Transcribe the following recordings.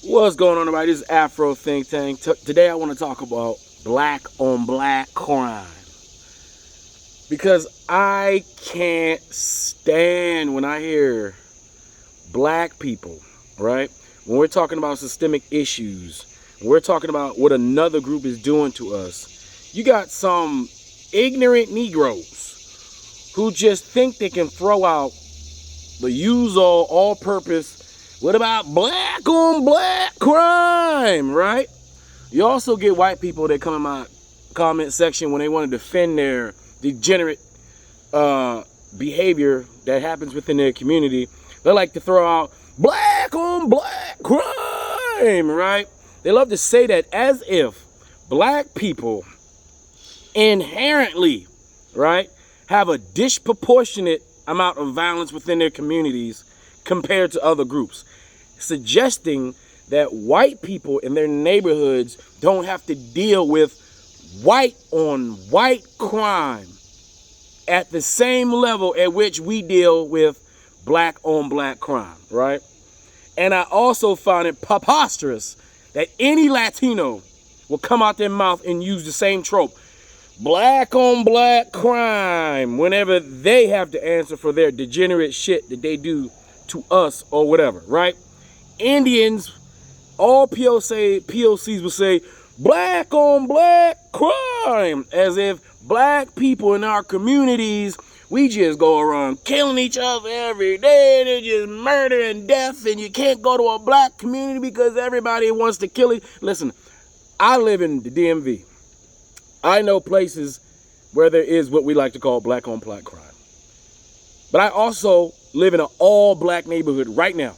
What's going on, everybody? This is Afro Think Tank. Today I want to talk about black on black crime. Because I can't stand when I hear black people, right? When we're talking about systemic issues, when we're talking about what another group is doing to us, you got some ignorant Negroes who just think they can throw out the usual all-purpose, what about black on black crime, right? You also get white people that come in my comment section when they want to defend their degenerate behavior that happens within their community. They like to throw out black on black crime, right? They love to say that as if black people inherently, right, have a disproportionate amount of violence within their communities compared to other groups, suggesting that white people in their neighborhoods don't have to deal with white on white crime at the same level at which we deal with black on black crime, right? And I also find it preposterous that any Latino will come out their mouth and use the same trope, black on black crime, whenever they have to answer for their degenerate shit that they do to us or whatever, right? Indians, all POCs will say black on black crime, as if black people in our communities, we just go around killing each other every day. They're just murder and death, and you can't go to a black community because everybody wants to kill it. Listen, I live in the DMV. I know places where there is what we like to call black on black crime. But I also live in an all-black neighborhood right now.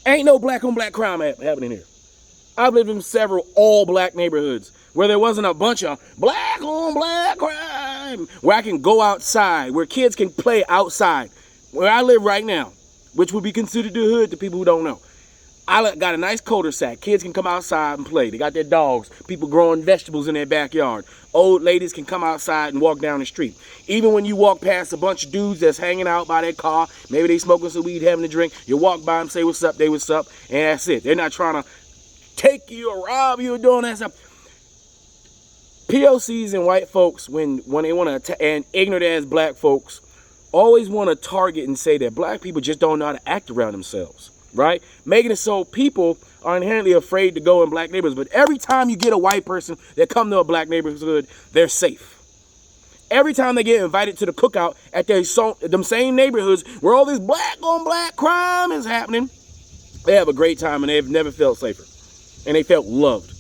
Ain't no black on black crime happening here. I've lived in several all-black neighborhoods where there wasn't a bunch of black on black crime, where I can go outside, where kids can play outside, where I live right now, which would be considered the hood to people who don't know. I got a nice cul-de-sac. Kids can come outside and play. They got their dogs. People growing vegetables in their backyard. Old ladies can come outside and walk down the street. Even when you walk past a bunch of dudes that's hanging out by their car, maybe they smoking some weed, having a drink, you walk by them, say what's up, they what's up, and that's it. They're not trying to take you or rob you or doing that stuff. POCs and white folks, when they want to, and ignorant ass black folks, always want to target and say that black people just don't know how to act around themselves. Right? Making it so people are inherently afraid to go in black neighborhoods. But every time you get a white person that come to a black neighborhood, they're safe. Every time they get invited to the cookout at them same neighborhoods where all this black on black crime is happening, they have a great time and they've never felt safer. And they felt loved.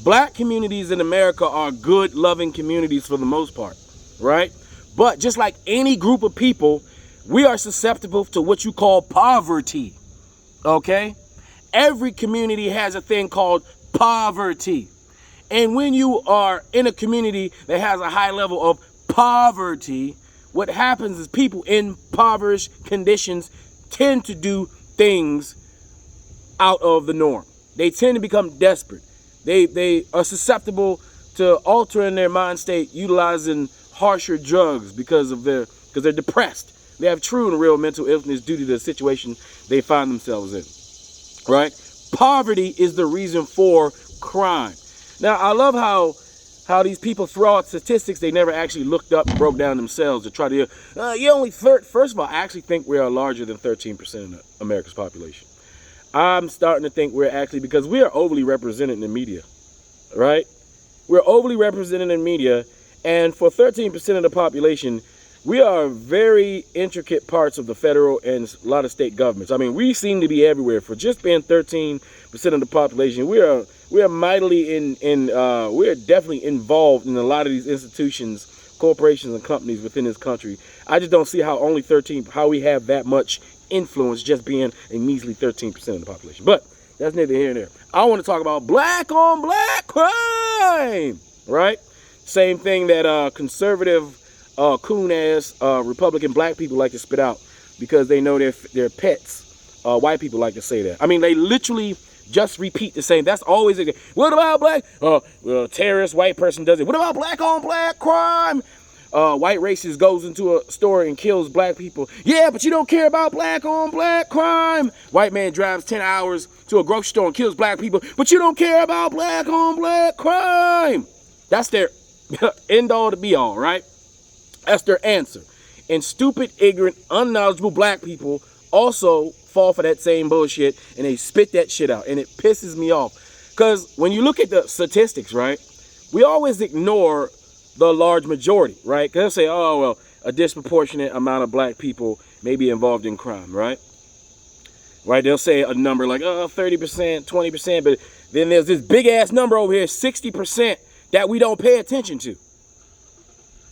Black communities in America are good, loving communities for the most part. Right? But just like any group of people, we are susceptible to what you call poverty. Okay? Every community has a thing called poverty. And when you are in a community that has a high level of poverty, what happens is people in impoverished conditions tend to do things out of the norm. They tend to become desperate. They are susceptible to altering their mind state, utilizing harsher drugs because they're depressed. They have true and real mental illness due to the situation they find themselves in, right? Poverty is the reason for crime. Now, I love how these people throw out statistics they never actually looked up and broke down themselves to try to, first of all, I actually think we are larger than 13% of America's population. I'm starting to think we're actually, because we are overly represented in the media, right? We're overly represented in media, and for 13% of the population, we are very intricate parts of the federal and a lot of state governments. I mean, we seem to be everywhere. For just being 13% of the population, we are mightily we are definitely involved in a lot of these institutions, corporations, and companies within this country. I just don't see how how we have that much influence just being a measly 13% of the population. But that's neither here nor there. I want to talk about black on black crime, right? Same thing that conservative coon-ass Republican black people like to spit out because they know they're pets. White people like to say that. I mean, they literally just repeat the same. That's always it. What about black? Terrorist white person does it. What about black on black crime? white racist goes into a store and kills black people. Yeah, but you don't care about black on black crime. White man drives 10 hours to a grocery store and kills black people, but you don't care about black on black crime. That's their end all to be all, right? That's their answer. And stupid, ignorant, unknowledgeable black people also fall for that same bullshit, and they spit that shit out, and it pisses me off. Because when you look at the statistics, right, we always ignore the large majority, right? Because they'll say, oh, well, a disproportionate amount of black people may be involved in crime, right? Right? They'll say a number like, 30%, 20%, but then there's this big-ass number over here, 60%, that we don't pay attention to,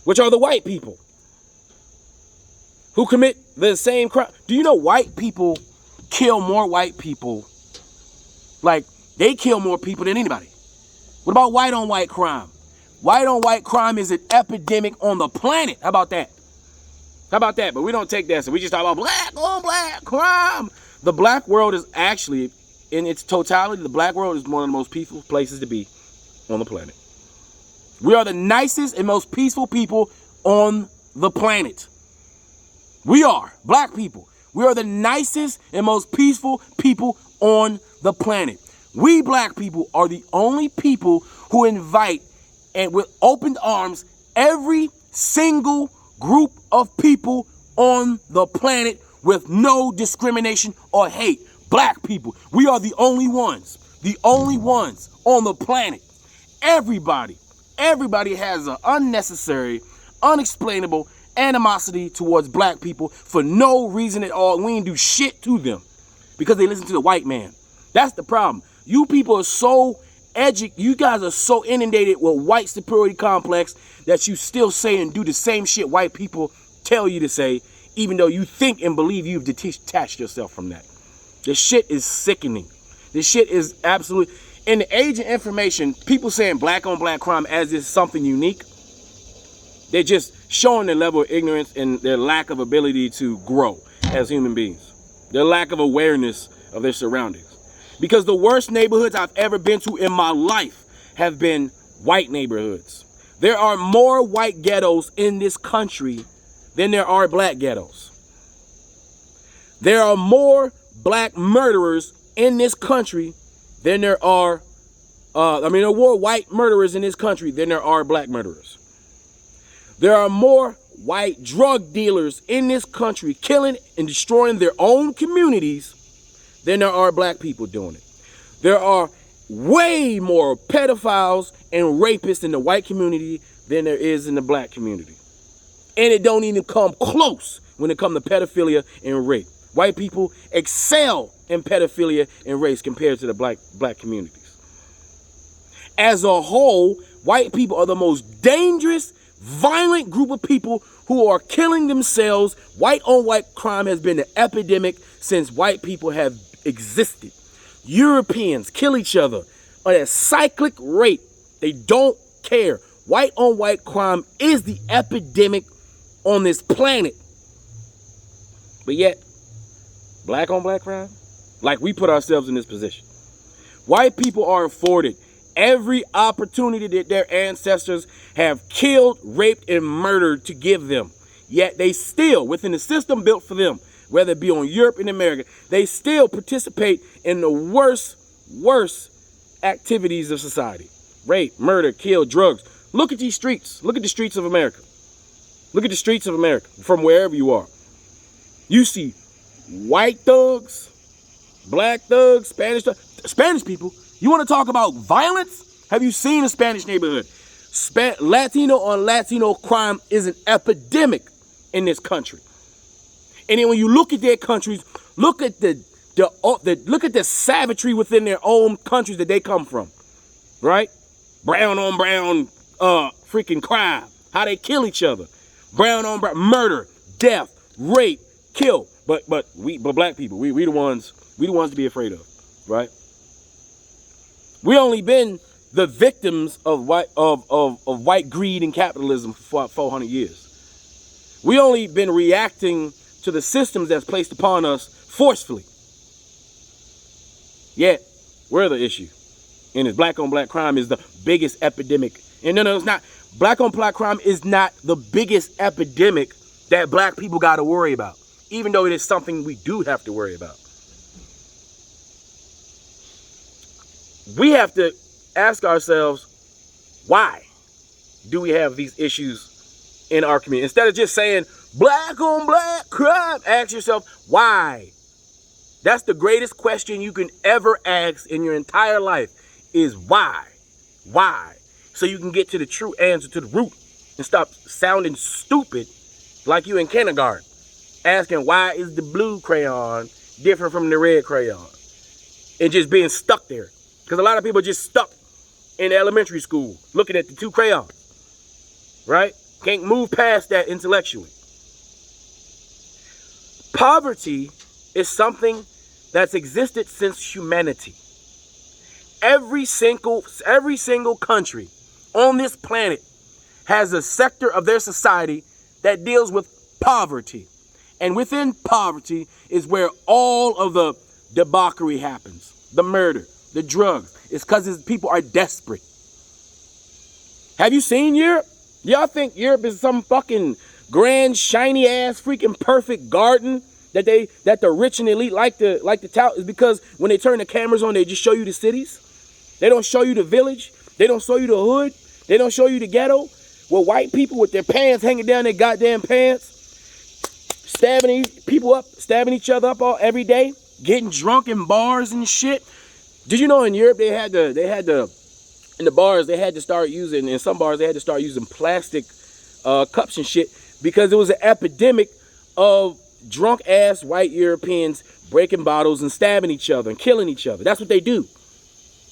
which are the white people who commit the same crime. Do you know white people kill more white people? Like, they kill more people than anybody. What about white on white crime? White on white crime is an epidemic on the planet. How about that? How about that? But we don't take that. So we just talk about black on black crime. The black world is actually, in its totality, the black world is one of the most peaceful places to be on the planet. We are the nicest and most peaceful people on the planet. We are, black people. We are the nicest and most peaceful people on the planet. We black people are the only people who invite and with open arms every single group of people on the planet with no discrimination or hate. Black people. We are the only ones on the planet. Everybody has an unnecessary, unexplainable animosity towards black people for no reason at all. We ain't do shit to them because they listen to the white man. That's the problem. You people are so you guys are so inundated with white superiority complex that you still say and do the same shit white people tell you to say, even though you think and believe you've detached yourself from that. This shit is sickening. This shit is absolutely... In the age of information, people saying black on black crime as is something unique, they're just showing their level of ignorance and their lack of ability to grow as human beings. Their lack of awareness of their surroundings. Because the worst neighborhoods I've ever been to in my life have been white neighborhoods. There are more white ghettos in this country than there are black ghettos. There are more black murderers in this country than there are, there are more white murderers in this country than there are black murderers. There are more white drug dealers in this country killing and destroying their own communities than there are black people doing it. There are way more pedophiles and rapists in the white community than there is in the black community. And it don't even come close when it comes to pedophilia and rape. White people excel in pedophilia and race compared to the black communities. As a whole, white people are the most dangerous, violent group of people who are killing themselves. White on white crime has been an epidemic since white people have existed. Europeans kill each other at a cyclic rate. They don't care. White on white crime is the epidemic on this planet. But yet, black on black crime, like we put ourselves in this position. White people are afforded every opportunity that their ancestors have killed, raped, and murdered to give them. Yet they still, within the system built for them, whether it be on Europe and America, they still participate in the worst activities of society. Rape, murder, kill, drugs. Look at these streets. Look at the streets of America. Look at the streets of America from wherever you are. You see white thugs, black thugs, Spanish thugs, Spanish people. You want to talk about violence? Have you seen a Spanish neighborhood? Latino on Latino crime is an epidemic in this country. And then when you look at their countries, look at the savagery within their own countries that they come from, right? Brown on brown, freaking crime. How they kill each other. Brown on brown, murder, death, rape, kill. But black people, we the ones to be afraid of, right? We only been the victims of white greed and capitalism for 400 years. We only been reacting to the systems that's placed upon us forcefully. Yet, we're the issue. And black on black crime is the biggest epidemic. And no, it's not. Black on black crime is not the biggest epidemic that black people got to worry about, even though it is something we do have to worry about. We have to ask ourselves, why do we have these issues in our community? Instead of just saying black on black crime, ask yourself, why? That's the greatest question you can ever ask in your entire life, is why? Why? So you can get to the true answer, to the root, and stop sounding stupid like you in kindergarten, asking why is the blue crayon different from the red crayon, and just being stuck there. Because a lot of people are just stuck in elementary school looking at the two crayons, right? Can't move past that intellectually. Poverty is something that's existed since humanity. Every single country on this planet has a sector of their society that deals with poverty. And within poverty is where all of the debauchery happens, the murder, the drugs. It's because people are desperate. Have you seen Europe? Y'all think Europe is some fucking grand, shiny ass, freaking perfect garden that the rich and elite like to tout? Is because when they turn the cameras on, they just show you the cities. They don't show you the village. They don't show you the hood. They don't show you the ghetto. Where white people with their pants hanging down their goddamn pants, stabbing people up, stabbing each other up every day, getting drunk in bars and shit. Did you know in Europe in the bars they had to start using, in some bars they had to start using plastic cups and shit, because it was an epidemic of drunk ass white Europeans breaking bottles and stabbing each other and killing each other. That's what they do,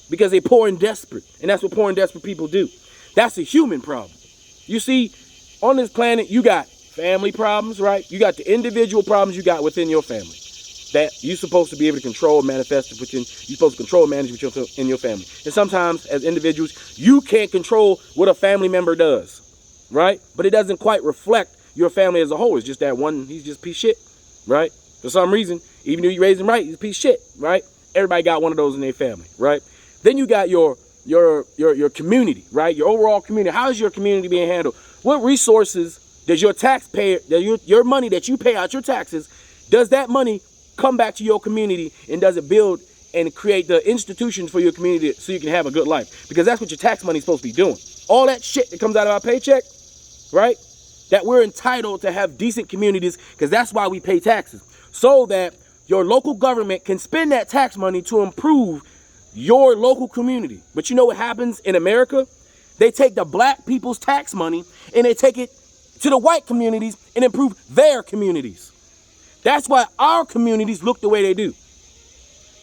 because they poor and desperate, and that's what poor and desperate people do. That's a human problem. You see, on this planet you got family problems, right? You got the individual problems you got within your family that you're supposed to be able to control and manifest within. You're supposed to control and manage in your family. And sometimes as individuals, you can't control what a family member does, right? But it doesn't quite reflect your family as a whole. It's just that one, he's just a piece of shit, right? For some reason, even though you raise him right, he's a piece of shit, right? Everybody got one of those in their family, right? Then you got your community, right? Your overall community. How is your community being handled? What resources does your taxpayer, your money that you pay out, your taxes, does that money come back to your community, and does it build and create the institutions for your community so you can have a good life? Because that's what your tax money is supposed to be doing. All that shit that comes out of our paycheck, right? That we're entitled to have decent communities, because that's why we pay taxes. So that your local government can spend that tax money to improve your local community. But you know what happens in America? They take the black people's tax money and they take it to the white communities and improve their communities. That's why our communities look the way they do.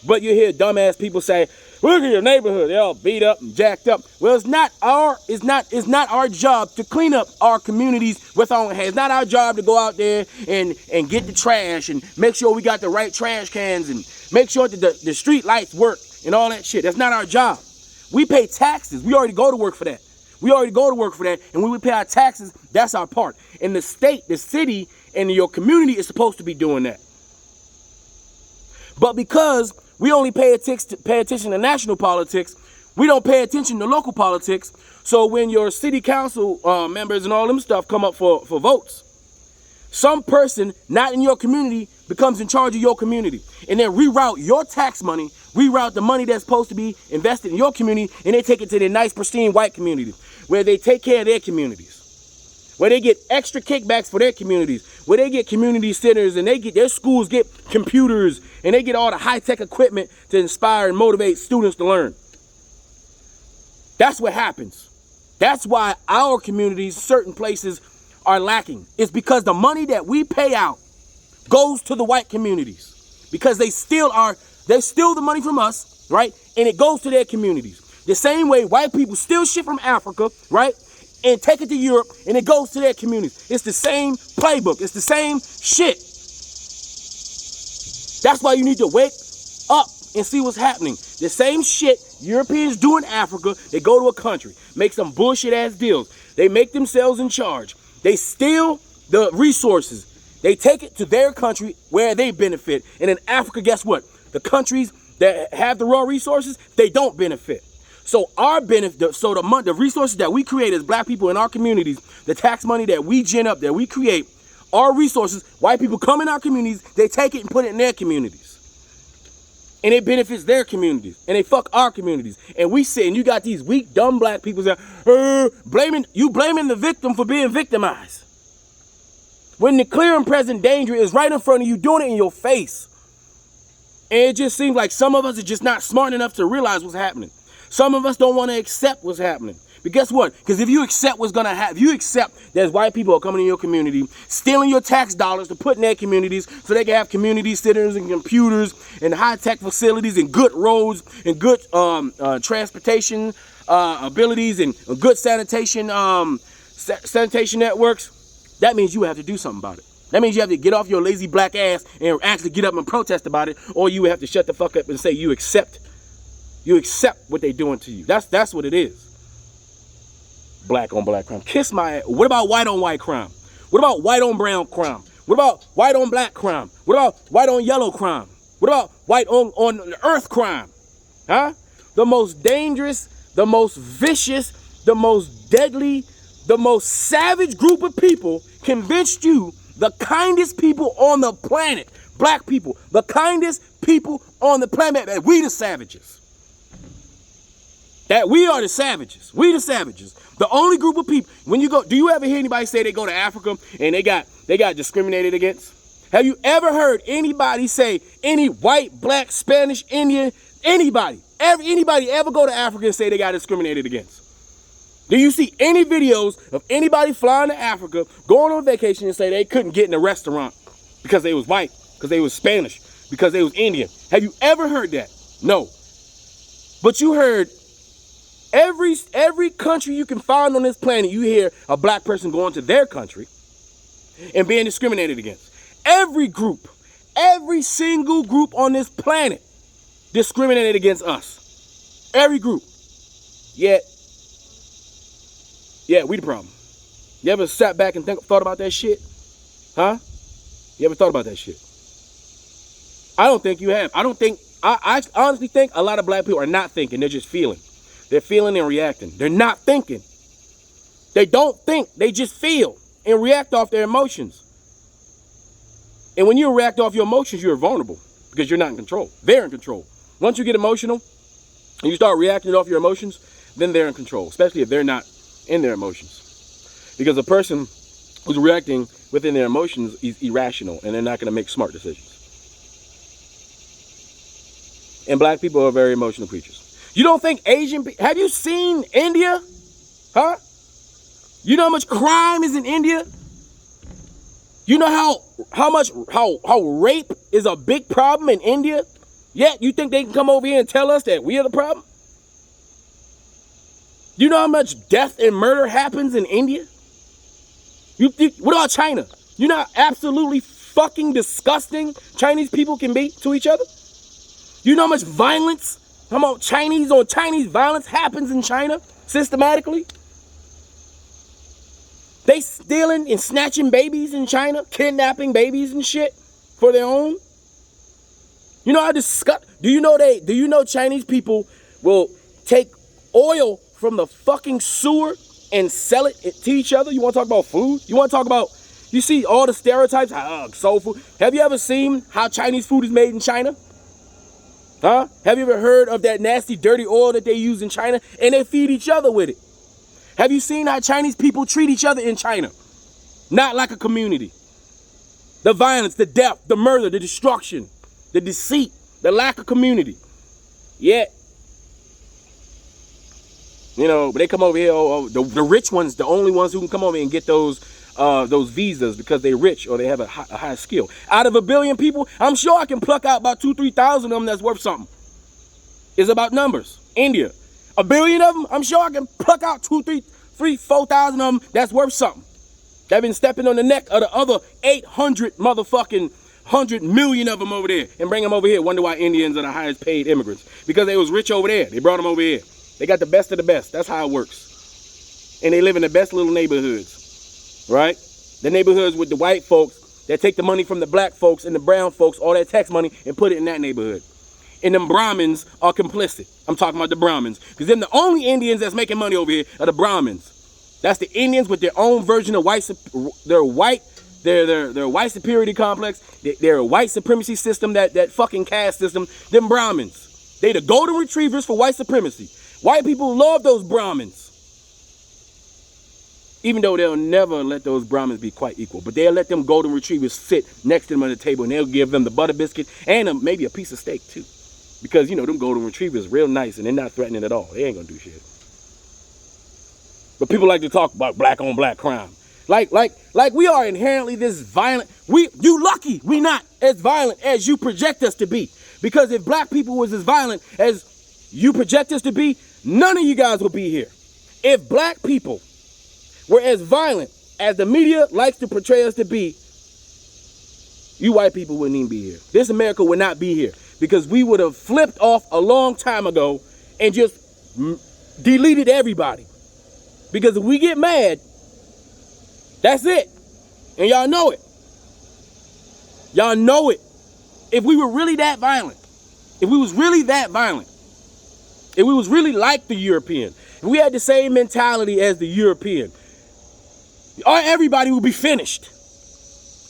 But you hear dumbass people say, look at your neighborhood, they're all beat up and jacked up. Well, it's not our job to clean up our communities with our own hands. It's not our job to go out there and get the trash and make sure we got the right trash cans and make sure that the street lights work and all that shit. That's not our job. We pay taxes. We already go to work for that. And when we pay our taxes, that's our part. And the state, the city, and your community is supposed to be doing that. But because we only pay attention to national politics, we don't pay attention to local politics. So when your city council members and all them stuff come up for votes, some person not in your community becomes in charge of your community, and then reroute your tax money, reroute the money that's supposed to be invested in your community, and they take it to their nice, pristine white community, where they take care of their communities, where they get extra kickbacks for their communities, where they get community centers, and their schools get computers, and they get all the high-tech equipment to inspire and motivate students to learn. That's what happens. That's why our communities, certain places, are lacking. It's because the money that we pay out goes to the white communities, because they steal the money from us, right? And it goes to their communities. The same way white people steal shit from Africa, right? And take it to Europe, and it goes to their communities. It's the same playbook. It's the same shit. That's why you need to wake up and see what's happening. The same shit Europeans do in Africa, they go to a country, make some bullshit ass deals. They make themselves in charge. They steal the resources. They take it to their country where they benefit. And in Africa, guess what? The countries that have the raw resources, they don't benefit. So our benefit, so the resources that we create as black people in our communities, the tax money that we gen up, that we create, our resources, white people come in our communities, they take it and put it in their communities. And it benefits their communities. And they fuck our communities. And we sit and you got these weak, dumb black people that blaming the victim for being victimized. When the clear and present danger is right in front of you, doing it in your face. And it just seems like some of us are just not smart enough to realize what's happening. Some of us don't want to accept what's happening. But guess what? Because if you accept what's going to happen, if you accept that white people are coming in your community, stealing your tax dollars to put in their communities so they can have community centers and computers and high-tech facilities and good roads and good transportation abilities and good sanitation networks, that means you have to do something about it. That means you have to get off your lazy black ass and actually get up and protest about it, or you have to shut the fuck up and say you accept what they're doing to you. That's what it is. Black on black crime. Kiss my ass. What about white on white crime? What about white on brown crime? What about white on black crime? What about white on yellow crime? What about white on the earth crime? Huh? The most dangerous, the most vicious, the most deadly, the most savage group of people convinced you the kindest people on the planet, black people, the kindest people on the planet, that we the savages. That we are the savages. We the savages. The only group of people, when you go, do you ever hear anybody say they go to Africa and they got discriminated against? Have you ever heard anybody say, any white, black, Spanish, Indian, anybody ever go to Africa and say they got discriminated against? Do you see any videos of anybody flying to Africa, going on vacation and say they couldn't get in a restaurant because they was white, because they was Spanish, because they was Indian? Have you ever heard that? No. But you heard every country you can find on this planet, you hear a black person going to their country and being discriminated against. Every group, every single group on this planet discriminated against us. Every group. Yet, yeah, we the problem. You ever sat back and thought about that shit? Huh? You ever thought about that shit? I don't think you have. I honestly think a lot of black people are not thinking, they're just feeling. They're feeling and reacting. They're not thinking. They don't think. They just feel and react off their emotions. And when you react off your emotions, you're vulnerable because you're not in control. They're in control. Once you get emotional and you start reacting off your emotions, then they're in control, especially if they're not in their emotions. Because a person who's reacting within their emotions is irrational and they're not going to make smart decisions. And black people are very emotional creatures. You don't think Asian people, have you seen India? Huh? You know how much crime is in India? You know how rape is a big problem in India? Yet you think they can come over here and tell us that we are the problem? You know how much death and murder happens in India? What about China? You know how absolutely fucking disgusting Chinese people can be to each other? You know how much violence, how much Chinese on Chinese violence happens in China systematically? They stealing and snatching babies in China, kidnapping babies and shit for their own. You know how disgusting? Do you know Chinese people will take oil from the fucking sewer and sell it to each other? You want to talk about food? You want to talk about, you see all the stereotypes, soul food. Have you ever seen how Chinese food is made in China? Huh? Have you ever heard of that nasty, dirty oil that they use in China? And they feed each other with it. Have you seen how Chinese people treat each other in China? Not like a community. The violence, the death, the murder, the destruction, the deceit, the lack of community. Yet, you know, but they come over here, the rich ones, the only ones who can come over and get those visas because they're rich or they have a high skill. Out of 1 billion people, I'm sure I can pluck out about 2,000-3,000 of them that's worth something. It's about numbers. India, 1 billion of them, I'm sure I can pluck out 4,000 of them that's worth something. They've been stepping on the neck of the other 800 motherfucking 100 million of them over there and bring them over here. Wonder why Indians are the highest paid immigrants. Because they was rich over there. They brought them over here. They got the best of the best. That's how it works. And they live in the best little neighborhoods, right? The neighborhoods with the white folks that take the money from the black folks and the brown folks, all that tax money, and put it in that neighborhood. and them Brahmins are complicit. I'm talking about the Brahmins, because them the only Indians that's making money over here are the Brahmins. That's the Indians with their own version of their white superiority complex, their white supremacy system, that fucking caste system. Them Brahmins, they the golden retrievers for white supremacy. White people love those Brahmins, even though they'll never let those Brahmins be quite equal. But they'll let them golden retrievers sit next to them on the table, and they'll give them the butter biscuit and maybe a piece of steak too, because you know them golden retrievers real nice and they're not threatening at all. They ain't gonna do shit. But people like to talk about black on black crime. Like we are inherently this violent. You lucky we not as violent as you project us to be. Because if black people was as violent as you project us to be, none of you guys would be here. If black people were as violent as the media likes to portray us to be, you white people wouldn't even be here. This America would not be here, because we would have flipped off a long time ago and just deleted everybody. Because if we get mad, that's it. And y'all know it. Y'all know it. If we were really that violent, if we was really that violent, if we was really like the European, if we had the same mentality as the European, everybody would be finished.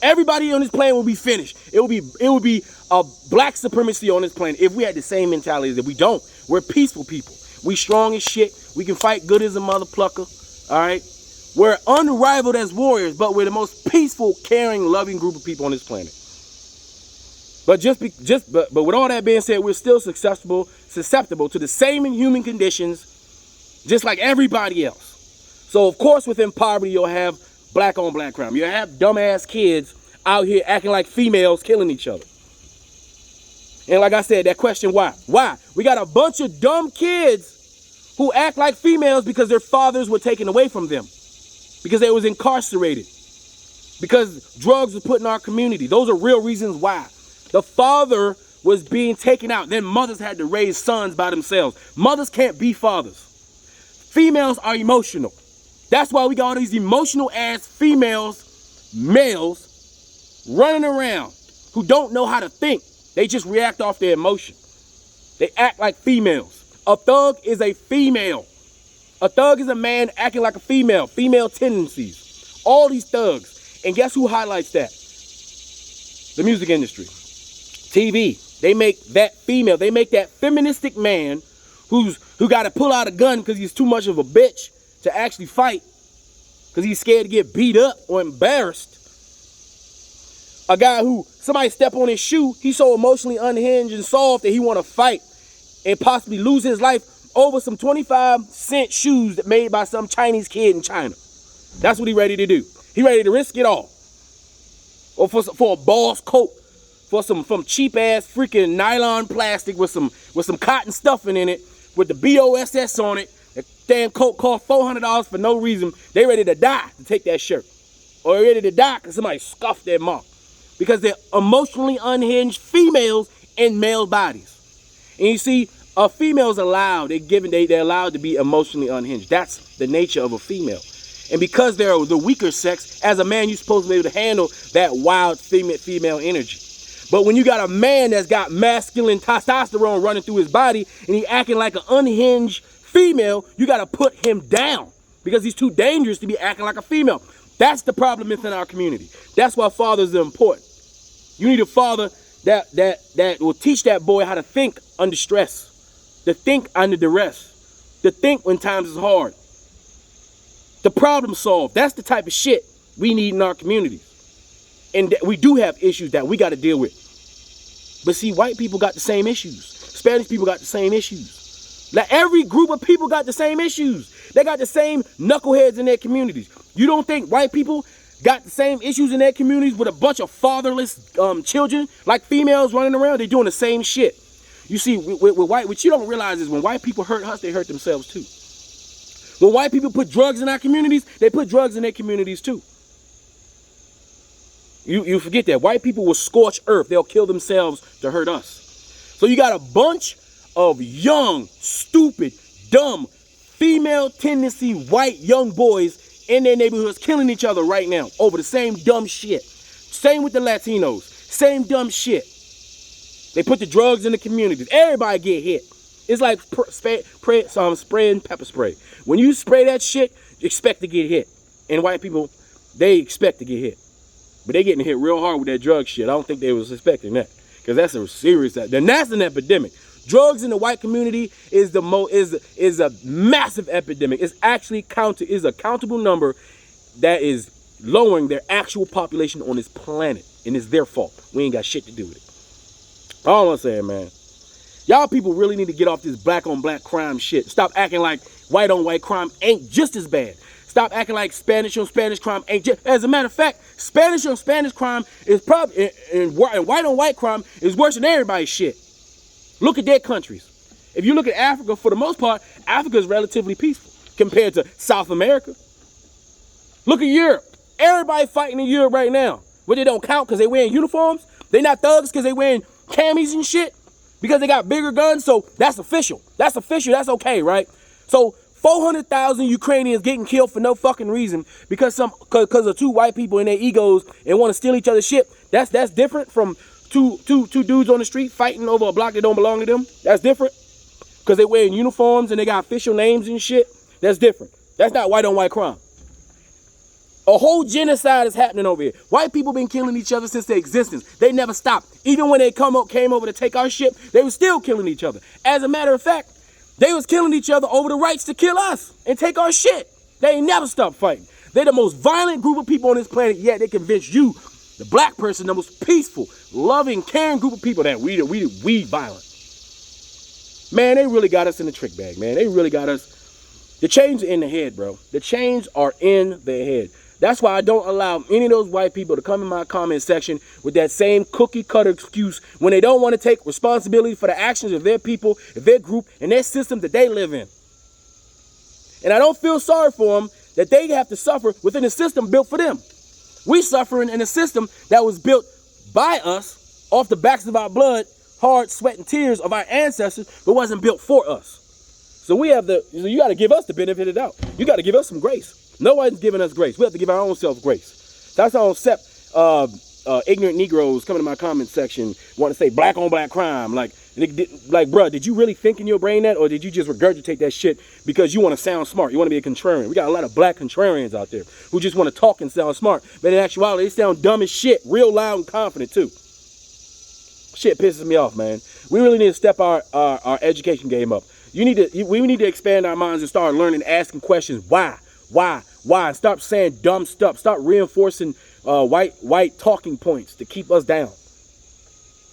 Everybody on this planet would be finished. It would be a black supremacy on this planet if we had the same mentality as that. We don't. We're peaceful people. We strong as shit. We can fight good as a mother plucker. All right. We're unrivaled as warriors, but we're the most peaceful, caring, loving group of people on this planet. But but with all that being said, we're still susceptible to the same inhuman conditions, just like everybody else. So of course, within poverty, you'll have black on black crime. You'll have dumbass kids out here acting like females, killing each other. And like I said, that question, why? Why? We got a bunch of dumb kids who act like females because their fathers were taken away from them, because they was incarcerated, because drugs were put in our community. Those are real reasons why. The father was being taken out. Then mothers had to raise sons by themselves. Mothers can't be fathers. Females are emotional. That's why we got all these emotional ass males running around who don't know how to think. They just react off their emotion. They act like females. A thug is a female. A thug is a man acting like a female. Female tendencies. All these thugs. And guess who highlights that? The music industry. TV. They make that female. They make that feministic man who got to pull out a gun because he's too much of a bitch to actually fight, because he's scared to get beat up or embarrassed. A guy who somebody step on his shoe, he's so emotionally unhinged and soft that he want to fight and possibly lose his life over some 25-cent shoes that made by some Chinese kid in China. That's what he ready to do. He ready to risk it all. Or for a boss coat, for some cheap ass freaking nylon plastic with some cotton stuffing in it, with the BOSS on it. That damn coat cost $400 for no reason. They ready to die to take that shirt, or ready to die because somebody scuffed their mom, because they're emotionally unhinged females in male bodies. And you see, a female's allowed. They're allowed to be emotionally unhinged. That's the nature of a female. And because they're the weaker sex, as a man, you're supposed to be able to handle that wild female energy. But when you got a man that's got masculine testosterone running through his body and he acting like an unhinged female, you got to put him down, because he's too dangerous to be acting like a female. That's the problem within our community. That's why fathers are important. You need a father that will teach that boy how to think under stress, to think under duress, to think when times is hard, to problem solve. That's the type of shit we need in our communities. And we do have issues that we got to deal with. But see, white people got the same issues. Spanish people got the same issues. Now, every group of people got the same issues. They got the same knuckleheads in their communities. You don't think white people got the same issues in their communities with a bunch of fatherless children, like females running around? They're doing the same shit. You see, what you don't realize is when white people hurt us, they hurt themselves too. When white people put drugs in our communities, they put drugs in their communities too. You forget that. White people will scorch earth. They'll kill themselves to hurt us. So you got a bunch of young, stupid, dumb, female tendency white young boys in their neighborhoods killing each other right now over the same dumb shit. Same with the Latinos. Same dumb shit. They put the drugs in the communities. Everybody get hit. It's like spraying pepper spray. When you spray that shit, you expect to get hit. And white people, they expect to get hit. But they getting hit real hard with that drug shit. I don't think they was expecting that. Because that's a serious, then that's an epidemic. Drugs in the white community is a massive epidemic. It's actually is a countable number that is lowering their actual population on this planet. And it's their fault. We ain't got shit to do with it. All I'm saying, man. Y'all people really need to get off this black on black crime shit. Stop acting like white on white crime ain't just as bad. Stop acting like Spanish on Spanish crime ain't just. As a matter of fact, Spanish on Spanish crime is probably, and white on white crime is worse than everybody's shit. Look at their countries. If you look at Africa, for the most part, Africa is relatively peaceful compared to South America. Look at Europe. Everybody fighting in Europe right now. But they don't count because they wearing uniforms. They not thugs because they wearing camis and shit. Because they got bigger guns, so that's official. That's official, that's okay, right? So 400,000 Ukrainians getting killed for no fucking reason because of two white people and their egos and want to steal each other's shit. That's different from two dudes on the street fighting over a block that don't belong to them. That's different. Because they wearing uniforms and they got official names and shit. That's different. That's not white on white crime. A whole genocide is happening over here. White people been killing each other since their existence. They never stopped. Even when they came over to take our shit, they were still killing each other. As a matter of fact, they was killing each other over the rights to kill us and take our shit. They ain't never stopped fighting. They're the most violent group of people on this planet, yet they convince you, the black person, the most peaceful, loving, caring group of people that we violent. Man, they really got us in the trick bag, man. They really got us. The chains are in the head, bro. The chains are in their head. That's why I don't allow any of those white people to come in my comment section with that same cookie cutter excuse when they don't want to take responsibility for the actions of their people, their group, and their system that they live in. And I don't feel sorry for them that they have to suffer within a system built for them. We suffering in a system that was built by us off the backs of our blood, hard sweat and tears of our ancestors, but wasn't built for us. So you got to give us the benefit of the doubt. You got to give us some grace. Nobody's giving us grace. We have to give our own self grace. That's how ignorant Negroes coming to my comment section want to say black on black crime. Like, bruh, did you really think in your brain that, or did you just regurgitate that shit because you want to sound smart? You want to be a contrarian. We got a lot of black contrarians out there who just want to talk and sound smart, but in actuality, they sound dumb as shit, real loud and confident too. Shit pisses me off, man. We really need to step our education game up. We need to expand our minds and start learning, asking questions. Why? And stop saying dumb stuff. Stop reinforcing white talking points to keep us down.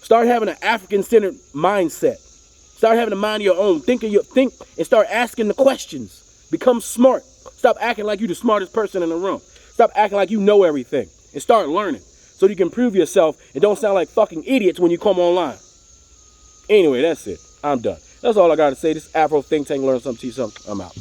Start having an African-centered mindset. Start having a mind of your own. Think and start asking the questions. Become smart. Stop acting like you're the smartest person in the room. Stop acting like you know everything. And start learning so you can prove yourself and don't sound like fucking idiots when you come online. Anyway, that's it. I'm done. That's all I got to say. This Afro Think Tank, learn something, teach something. I'm out.